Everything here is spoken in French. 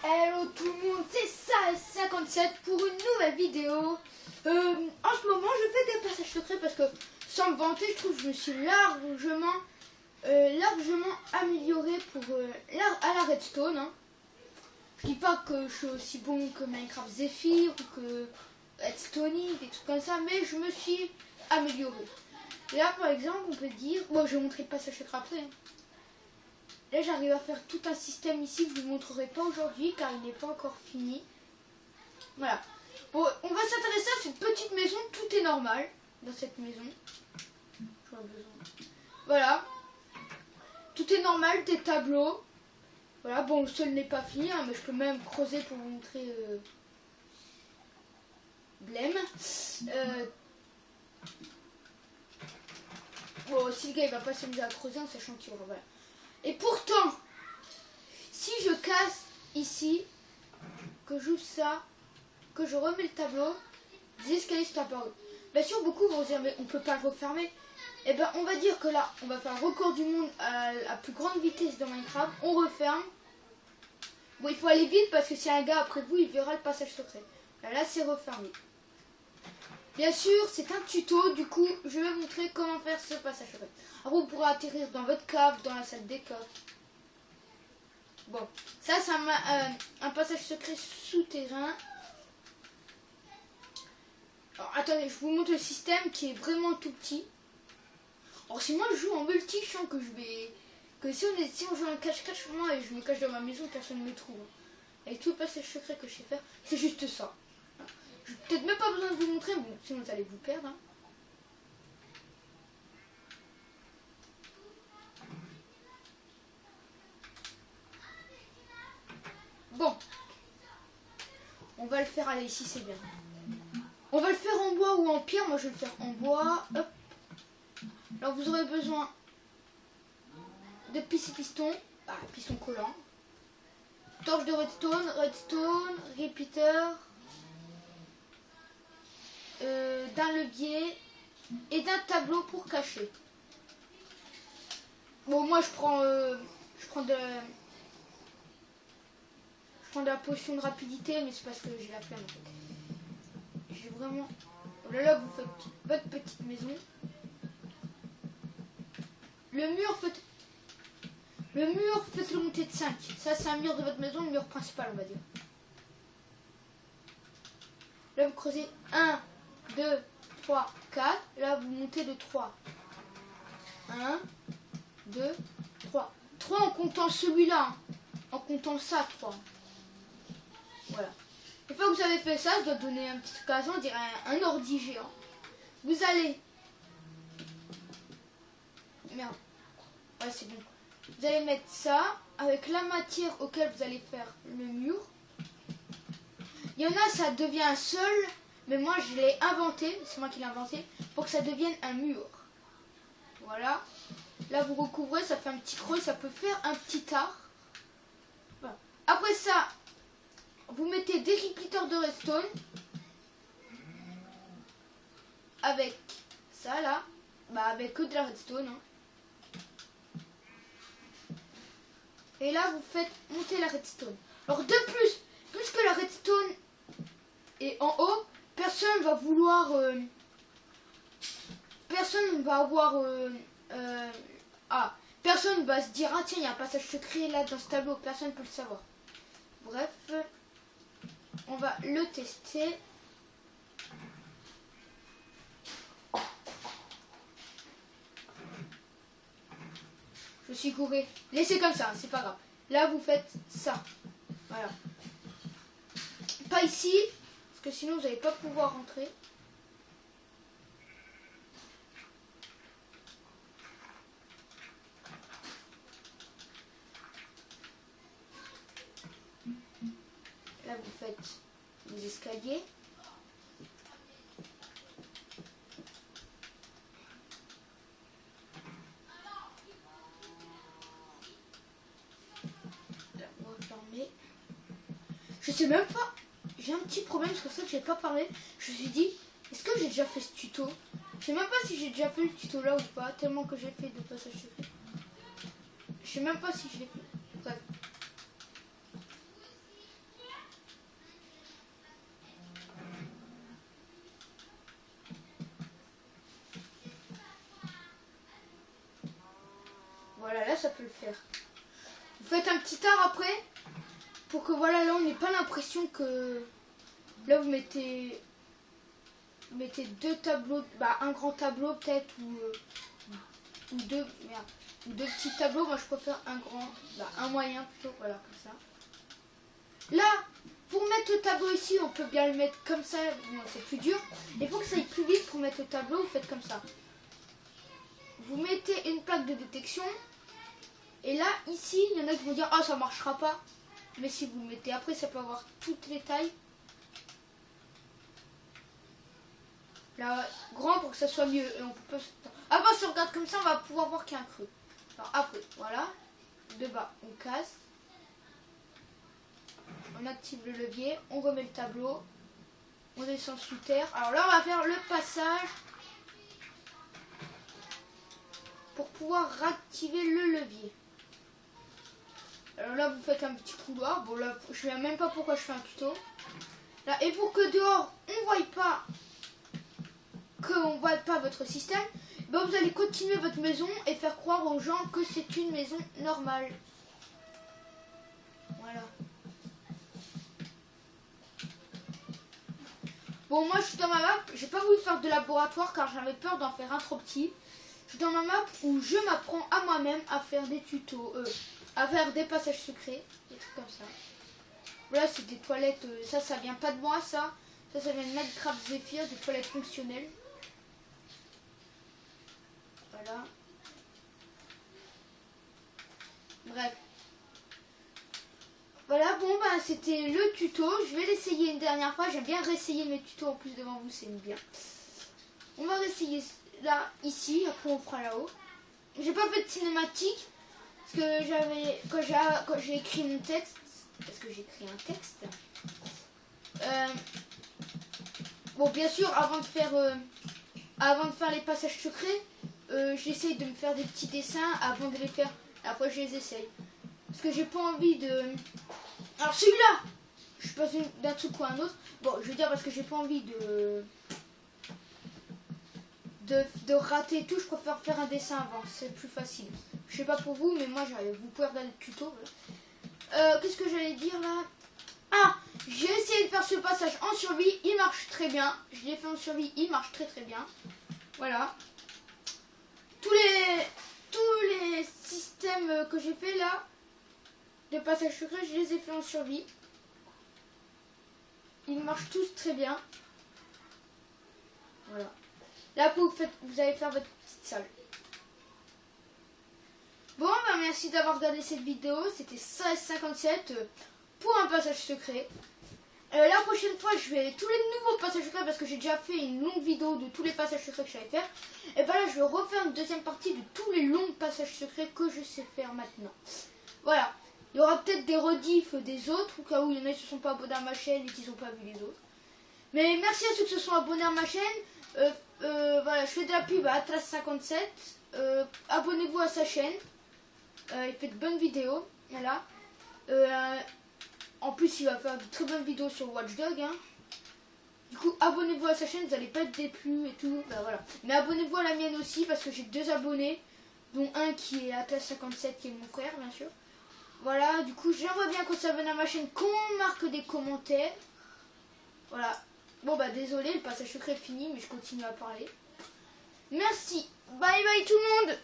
Hello tout le monde, c'est ça57 pour une nouvelle vidéo. En ce moment je fais des passages secrets parce que sans me vanter je trouve que je me suis largement amélioré pour à la redstone. Hein. Je dis pas que je suis aussi bon que Minecraft Zephyr ou que Redstone, des trucs comme ça, mais je me suis amélioré. Là par exemple on peut dire, bon je vais vous montrer le passage secret après. Hein. Là j'arrive à faire tout un système ici que je ne vous montrerai pas aujourd'hui car il n'est pas encore fini. Voilà. Bon, on va s'intéresser à cette petite maison, tout est normal dans cette maison. Voilà. Tout est normal, des tableaux. Voilà, bon le sol n'est pas fini, hein, mais je peux même creuser pour vous montrer Blême. Bon, si le gars il va pas s'amuser à creuser en sachant qu'il y aura, voilà. Et pourtant, si je casse ici, que j'ouvre ça, que je remets le tableau, des escaliers sont apparus. Bien sûr, beaucoup vont dire, mais on peut pas le refermer. Et ben, on va dire que là, on va faire le record du monde à la plus grande vitesse dans Minecraft. On referme. Bon, il faut aller vite parce que si un gars après vous, il verra le passage secret. Là c'est refermé. Bien sûr, c'est un tuto, du coup, je vais vous montrer comment faire ce passage secret. Alors, vous pourrez atterrir dans votre cave, dans la salle des coffres. Bon, ça, c'est un passage secret souterrain. Alors, attendez, je vous montre le système qui est vraiment tout petit. Alors, si moi je joue en multi, je sens que je vais... Que si on joue en cache-cache, moi, et je me cache dans ma maison, personne ne me trouve. Avec tout le passage secret que je sais faire, c'est juste ça. Je n'ai peut-être même pas besoin de vous montrer, bon, sinon vous allez vous perdre. Hein. Bon. On va le faire, allez, ici c'est bien. On va le faire en bois ou en pierre, moi je vais le faire en bois. Hop. Alors vous aurez besoin de piston, piston collant. Torche de redstone, repeater. D'un levier et d'un tableau pour cacher. Bon, moi je prends de la potion de rapidité, mais c'est parce que j'ai la flemme en fait. J'ai vraiment... Là vous faites votre petite maison. Le mur faites-le monter de 5. Ça c'est un mur de votre maison, le mur principal on va dire. Là vous creusez 1, 2, 3, 4. Là, vous montez de 3. 1, 2, 3. 3 en comptant celui-là. En comptant ça, 3. Voilà. Une fois que vous avez fait ça, ça doit donner un petit occasion, on dirait un ordi géant. Vous allez... Merde. Ouais, c'est bon. Vous allez mettre ça avec la matière auquel vous allez faire le mur. Il y en a, ça devient un sol... Mais moi, je l'ai inventé, c'est moi qui l'ai inventé, pour que ça devienne un mur. Voilà. Là, vous recouvrez, ça fait un petit creux, ça peut faire un petit art. Voilà. Après ça, vous mettez des repeaters de redstone. Avec ça, là. Avec que de la redstone. Hein. Et là, vous faites monter la redstone. Alors, de plus que la redstone est en haut, personne va vouloir... personne va avoir... personne va se dire, ah tiens, il y a un passage secret là dans ce tableau. Personne ne peut le savoir. Bref, on va le tester. Je suis gouré. Laissez comme ça, c'est pas grave. Là, vous faites ça. Voilà. Pas ici. Parce que sinon vous n'allez pas pouvoir rentrer. Là vous faites les escaliers. Là vous refermez. Je sais même pas. J'ai un petit problème, c'est pour ça que j'ai pas parlé. Je me suis dit, est-ce que j'ai déjà fait ce tuto? Je sais même pas si j'ai déjà fait le tuto là ou pas, tellement que j'ai fait de passages secrets. Je sais même pas si je l'ai fait. Bref. peut le faire. Vous faites un petit art après pour que voilà, là on n'ait pas l'impression que là vous mettez deux tableaux, bah un grand tableau peut-être ou deux, merde, ou deux petits tableaux. Moi je préfère un grand, bah un moyen plutôt, voilà comme ça. Là, pour mettre le tableau ici, on peut bien le mettre comme ça, bon, c'est plus dur. Et pour que ça aille plus vite pour mettre le tableau, vous faites comme ça. Vous mettez une plaque de détection. Et là, ici, il y en a qui vont dire, ah, ça marchera pas. Mais si vous le mettez après, ça peut avoir toutes les tailles. Là, grand pour que ça soit mieux. Et on peut pas... Ah bah, si on regarde comme ça, on va pouvoir voir qu'il y a un creux. Alors après, voilà. De bas, on casse. On active le levier, on remet le tableau, on descend sous terre. Alors là, on va faire le passage pour pouvoir réactiver le levier. Alors là, vous faites un petit couloir. Bon là, je ne sais même pas pourquoi je fais un tuto. Là, et pour que dehors, on ne voit pas votre système, ben vous allez continuer votre maison et faire croire aux gens que c'est une maison normale. Voilà. Bon, moi je suis dans ma map, j'ai pas voulu faire de laboratoire car j'avais peur d'en faire un trop petit. Je suis dans ma map où je m'apprends à moi-même à faire des tutos, à faire des passages secrets, des trucs comme ça. Voilà, c'est des toilettes, ça vient pas de moi, ça vient de Minecraft Zephyr, des toilettes fonctionnelles. Voilà. Bref. Voilà, bon bah c'était le tuto, je vais l'essayer une dernière fois, j'aime bien réessayer mes tutos en plus devant vous, c'est bien. On va réessayer là, ici, après on fera là-haut. J'ai pas fait de cinématique, parce que quand j'ai écrit mon texte, parce que j'ai écrit un texte. Bon bien sûr, avant de faire les passages secrets, j'essaye de me faire des petits dessins avant de les faire, après je les essaye. Parce que j'ai pas envie de... Alors celui-là, je passe d'un truc ou à un autre. Bon, je veux dire parce que j'ai pas envie de rater tout. Je préfère faire un dessin avant, c'est plus facile. Je sais pas pour vous, mais moi j'arrive. Vous pouvez regarder le tuto. Voilà. Qu'est-ce que j'allais dire là? Ah, j'ai essayé de faire ce passage en survie. Il marche très bien. Je l'ai fait en survie, il marche très très bien. Voilà. Tous les systèmes que j'ai fait là, de passage secret, je les ai fait en survie. Ils marchent tous très bien. Voilà. Là, vous allez faire votre petite salle. Bon, bah merci d'avoir regardé cette vidéo. C'était 16,57 pour un passage secret. La prochaine fois, je vais tous les nouveaux passages secrets parce que j'ai déjà fait une longue vidéo de tous les passages secrets que je savais faire. Et bah là, je vais refaire une deuxième partie de tous les longs passages secrets que je sais faire maintenant. Voilà. Il y aura peut-être des rediffs des autres, au cas où il y en a qui ne se sont pas abonnés à ma chaîne et qui n'ont pas vu les autres. Mais merci à ceux qui se sont abonnés à ma chaîne. Voilà, je fais de la pub à Atlas57. Abonnez-vous à sa chaîne. Il fait de bonnes vidéos. Voilà. En plus, il va faire de très bonnes vidéos sur Watch Dogs. Hein. Du coup, abonnez-vous à sa chaîne, vous n'allez pas être déplu et tout. Ben, voilà. Mais abonnez-vous à la mienne aussi parce que j'ai 2 abonnés, dont un qui est Atlas57 qui est mon frère, bien sûr. Voilà, du coup, j'aimerais bien qu'on s'abonne à ma chaîne, qu'on marque des commentaires. Voilà. Bon, bah, désolé, le passage secret est fini, mais je continue à parler. Merci. Bye bye tout le monde.